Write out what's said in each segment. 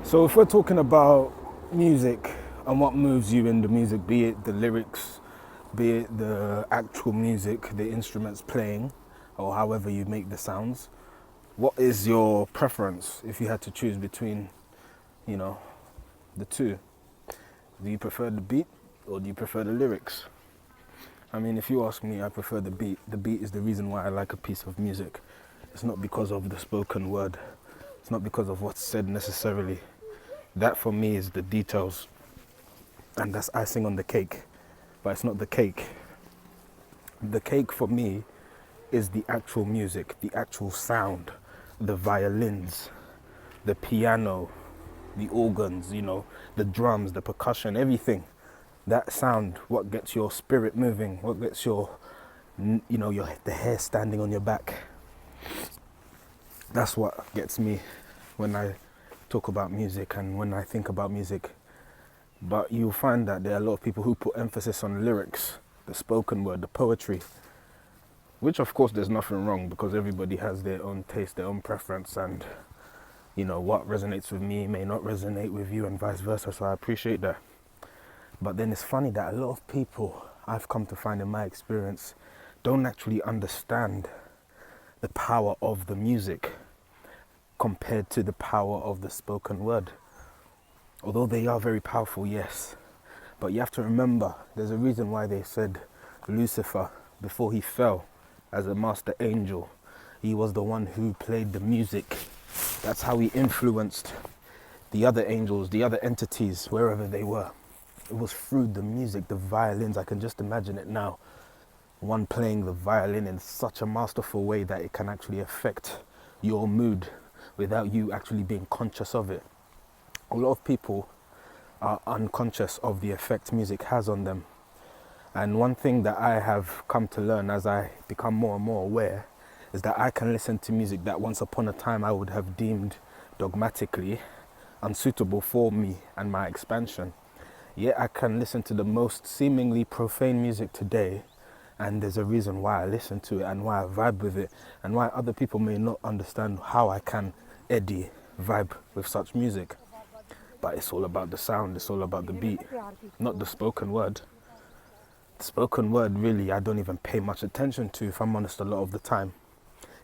So if we're talking about music and what moves you in the music, be it the lyrics, be it the actual music, the instruments playing, or however you make the sounds, what is your preference if you had to choose between, you know, the two? Do you prefer the beat or do you prefer the lyrics? I mean, if you ask me, I prefer the beat. The beat is the reason why I like a piece of music. It's not because of the spoken word. It's not because of what's said necessarily. That for me is the details, and that's icing on the cake. But it's not the cake. The cake for me is the actual music, the actual sound, the violins, the piano, the organs, the drums, the percussion, everything. That sound, what gets your spirit moving, what gets the hair standing on your back. That's what gets me when I talk about music and when I think about music. But you'll find that there are a lot of people who put emphasis on lyrics, the spoken word, the poetry, which of course there's nothing wrong because everybody has their own taste, their own preference, and what resonates with me may not resonate with you and vice versa, so I appreciate that. But then it's funny that a lot of people, I've come to find in my experience, don't actually understand the power of the music compared to the power of the spoken word. Although they are very powerful, yes. But you have to remember, there's a reason why they said Lucifer, before he fell as a master angel, he was the one who played the music. That's how he influenced the other angels, the other entities, wherever they were. It was through the music, the violins. I can just imagine it now. One playing the violin in such a masterful way that it can actually affect your mood without you actually being conscious of it. A lot of people are unconscious of the effect music has on them. And one thing that I have come to learn as I become more and more aware is that I can listen to music that once upon a time I would have deemed dogmatically unsuitable for me and my expansion. Yet I can listen to the most seemingly profane music today, and there's a reason why I listen to it and why I vibe with it, and why other people may not understand how I can vibe with such music. But it's all about the sound, it's all about the beat, not the spoken word. The spoken word, really, I don't even pay much attention to, if I'm honest, a lot of the time.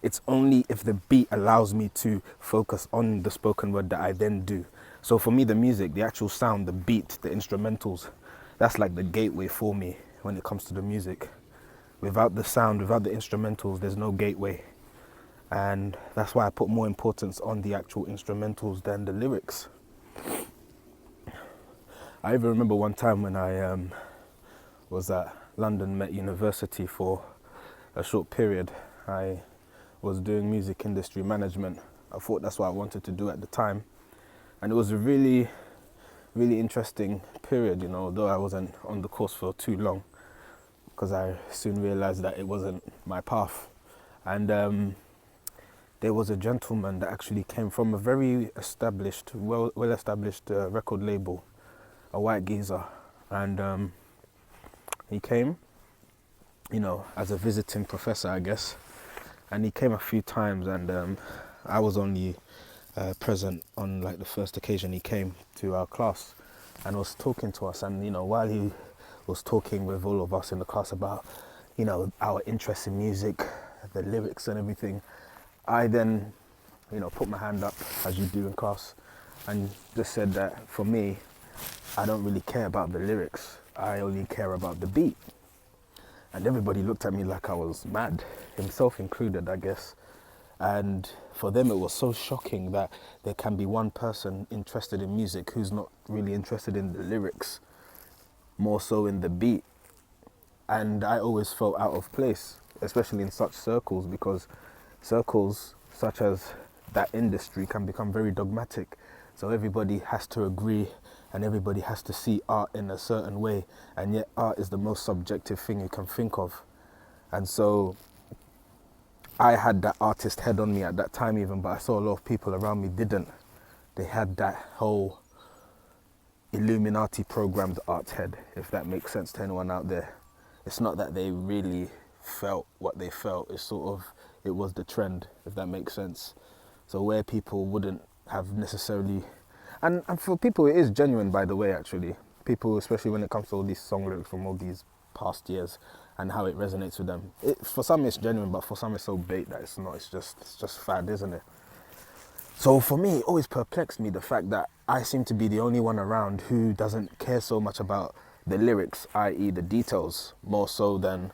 It's only if the beat allows me to focus on the spoken word that I then do. So for me, the music, the actual sound, the beat, the instrumentals, that's like the gateway for me when it comes to the music. Without the sound, without the instrumentals, there's no gateway. And that's why I put more importance on the actual instrumentals than the lyrics. I even remember one time when I was at London Met University for a short period. I was doing music industry management. I thought that's what I wanted to do at the time. And it was a really, really interesting period, although I wasn't on the course for too long, because I soon realized that it wasn't my path. And there was a gentleman that actually came from a very established, well-established record label, a white geezer. And he came, as a visiting professor, I guess. And he came a few times, and I was only present on like the first occasion he came to our class and was talking to us. And while he was talking with all of us in the class about our interest in music, the lyrics and everything, I then put my hand up, as you do in class, and just said that for me, I don't really care about the lyrics, I only care about the beat. And everybody looked at me like I was mad, himself included, I guess. And for them, it was so shocking that there can be one person interested in music who's not really interested in the lyrics, more so in the beat. And I always felt out of place, especially in such circles, because circles such as that industry can become very dogmatic. So everybody has to agree and everybody has to see art in a certain way. And yet art is the most subjective thing you can think of. And so I had that artist head on me at that time even, but I saw a lot of people around me didn't. They had that whole Illuminati programmed art head, if that makes sense to anyone out there. It's not that they really felt what they felt, it was the trend, if that makes sense. So where people wouldn't have necessarily And for people, it is genuine, by the way, actually. People, especially when it comes to all these song lyrics from all these past years and how it resonates with them. For some, it's genuine, but for some, it's so bait that it's not. It's just fad, isn't it? So for me, it always perplexed me the fact that I seem to be the only one around who doesn't care so much about the lyrics, i.e. the details, more so than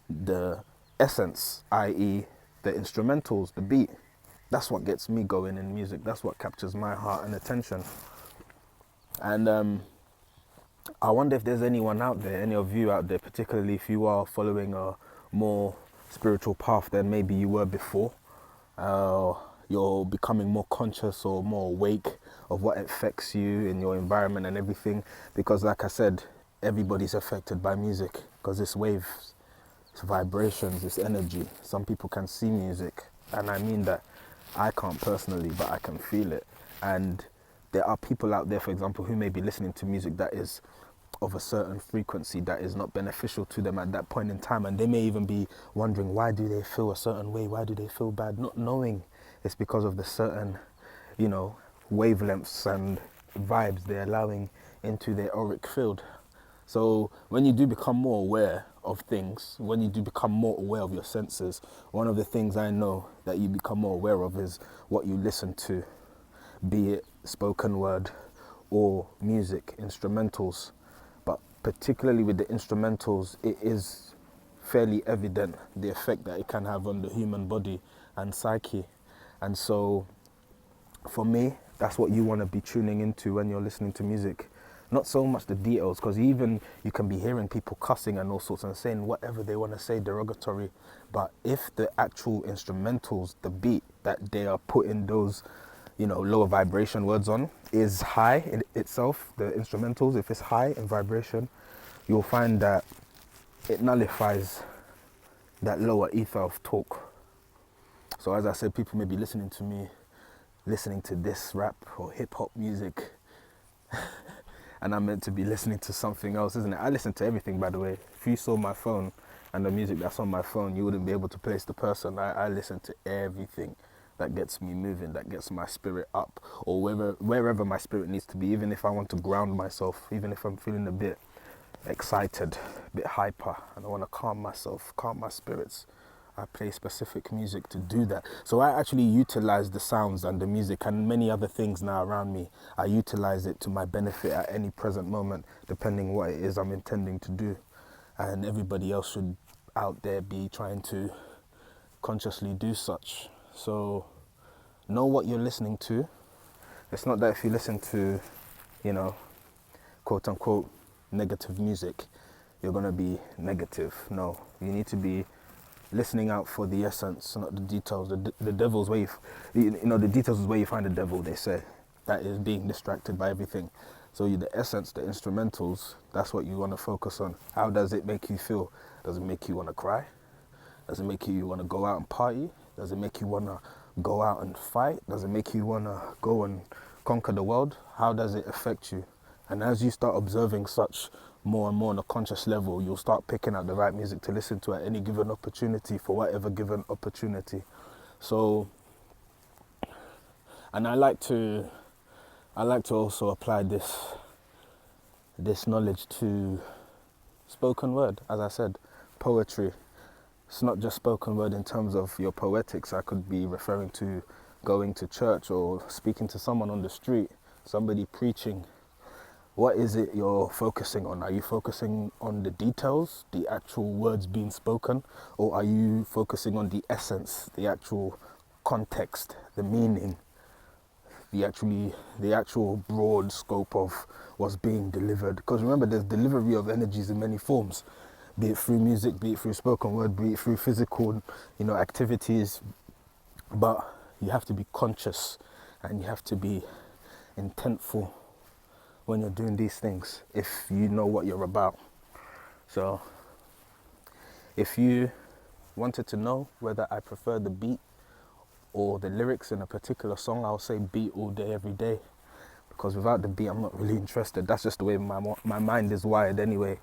the essence, i.e. the instrumentals, the beat. That's what gets me going in music. That's what captures my heart and attention. And I wonder if there's anyone out there, any of you out there, particularly if you are following a more spiritual path than maybe you were before. You're becoming more conscious or more awake of what affects you in your environment and everything. Because like I said, everybody's affected by music because it's waves, it's vibrations, it's energy. Some people can see music, and I mean that. I can't personally, but I can feel it. And there are people out there, for example, who may be listening to music that is of a certain frequency that is not beneficial to them at that point in time, and they may even be wondering, why do they feel a certain way, why do they feel bad, not knowing it's because of the certain, wavelengths and vibes they're allowing into their auric field. So when you do become more aware of things, when you do become more aware of your senses, one of the things I know that you become more aware of is what you listen to, be it spoken word or music, instrumentals. But particularly with the instrumentals, it is fairly evident the effect that it can have on the human body and psyche. And so for me, that's what you want to be tuning into when you're listening to music. Not so much the details, because even you can be hearing people cussing and all sorts and saying whatever they want to say derogatory. But if the actual instrumentals, the beat that they are putting those, lower vibration words on is high in itself, the instrumentals, if it's high in vibration, you'll find that it nullifies that lower ether of talk. So as I said, people may be listening to me, listening to this rap or hip hop music, and I'm meant to be listening to something else, isn't it? I listen to everything, by the way. If you saw my phone and the music that's on my phone, you wouldn't be able to place the person. I listen to everything that gets me moving, that gets my spirit up, or wherever my spirit needs to be, even if I want to ground myself, even if I'm feeling a bit excited, a bit hyper, and I want to calm myself, calm my spirits. I play specific music to do that. So I actually utilize the sounds and the music and many other things now around me. I utilize it to my benefit at any present moment, depending what it is I'm intending to do. And everybody else should out there be trying to consciously do such. So know what you're listening to. It's not that if you listen to, quote unquote, negative music, you're going to be negative. No, you need to be listening out for the essence, not the details. The devil's where the details is where you find the devil, they say. That is being distracted by everything. So the essence, the instrumentals, that's what you want to focus on. How does it make you feel? Does it make you want to cry? Does it make you want to go out and party? Does it make you want to go out and fight? Does it make you want to go and conquer the world? How does it affect you? And as you start observing such more and more on a conscious level, you'll start picking out the right music to listen to at any given opportunity for whatever given opportunity. So, and I like to also apply this knowledge to spoken word. As I said, poetry. It's not just spoken word in terms of your poetics. I could be referring to going to church or speaking to someone on the street, somebody preaching. What is it you're focusing on? Are you focusing on the details, the actual words being spoken, or are you focusing on the essence, the actual context, the meaning, the actual broad scope of what's being delivered? Because remember, there's delivery of energies in many forms, be it through music, be it through spoken word, be it through physical, activities. But you have to be conscious and you have to be intentful when you're doing these things, if you know what you're about. So if you wanted to know whether I prefer the beat or the lyrics in a particular song, I'll say beat all day, every day. Because without the beat, I'm not really interested. That's just the way my mind is wired anyway.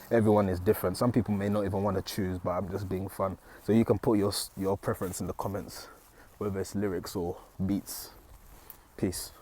Everyone is different. Some people may not even want to choose, but I'm just being fun. So you can put your preference in the comments, whether it's lyrics or beats. Peace.